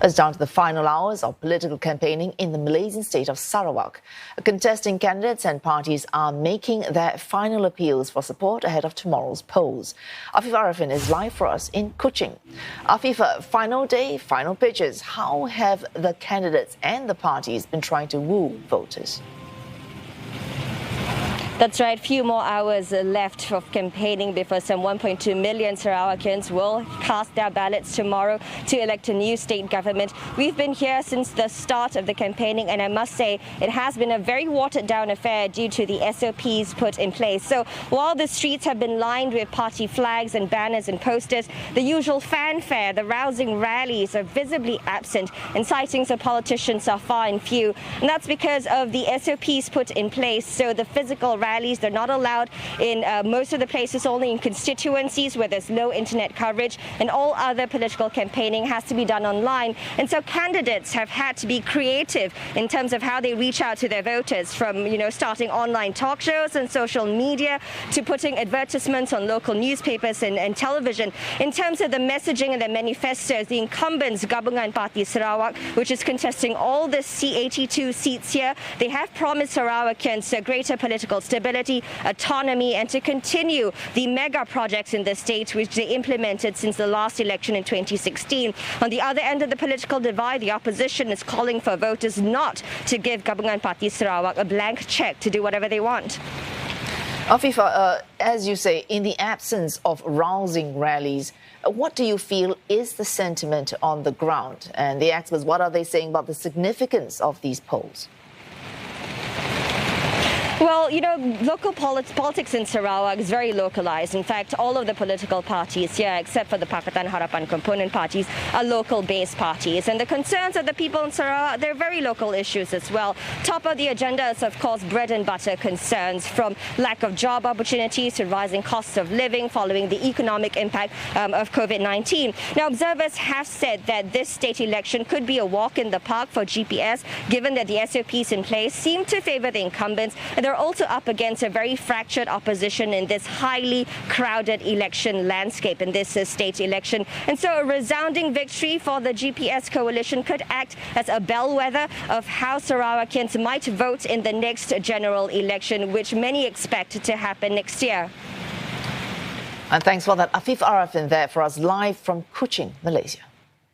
It's down to the final hours of political campaigning in the Malaysian state of Sarawak. Contesting candidates and parties are making their final appeals for support ahead of tomorrow's polls. Afif Arifin is live for us in Kuching. Afif, final day, final pitches. How have the candidates and the parties been trying to woo voters? That's right, few more hours left of campaigning before some 1.2 million Sarawakians will cast their ballots tomorrow to elect a new state government. We've been here since the start of the campaigning, and I must say it has been a very watered down affair due to the SOPs put in place. So while the streets have been lined with party flags and banners and posters, the usual fanfare, the rousing rallies are visibly absent, and sightings of politicians are far and few. And that's because of the SOPs put in place. So the physical rallies, they're not allowed in most of the places, only in constituencies where there's low internet coverage, and all other political campaigning has to be done online. And so candidates have had to be creative in terms of how they reach out to their voters, from starting online talk shows and social media to putting advertisements on local newspapers and television. In terms of the messaging and the manifestos, the incumbents Gabungan Parti Sarawak, which is contesting all the C82 seats here, they have promised Sarawakians greater political stability, autonomy, and to continue the mega projects in the state which they implemented since the last election in 2016. On the other end of the political divide, the opposition is calling for voters not to give Gabungan Parti Sarawak a blank check to do whatever they want. Afif, as you say, in the absence of rousing rallies, what do you feel is the sentiment on the ground? And the experts, what are they saying about the significance of these polls? Well, local politics in Sarawak is very localized. In fact, all of the political parties here, except for the Pakatan Harapan component parties, are local-based parties. And the concerns of the people in Sarawak, they're very local issues as well. Top of the agenda is, of course, bread and butter concerns, from lack of job opportunities to rising costs of living following the economic impact of COVID-19. Now, observers have said that this state election could be a walk in the park for GPS, given that the SOPs in place seem to favor the incumbents, and they're also up against a very fractured opposition in this highly crowded election landscape in this state election. And so a resounding victory for the GPS coalition could act as a bellwether of how Sarawakians might vote in the next general election, which many expect to happen next year. And thanks for that. Afif Arifin there for us live from Kuching, Malaysia.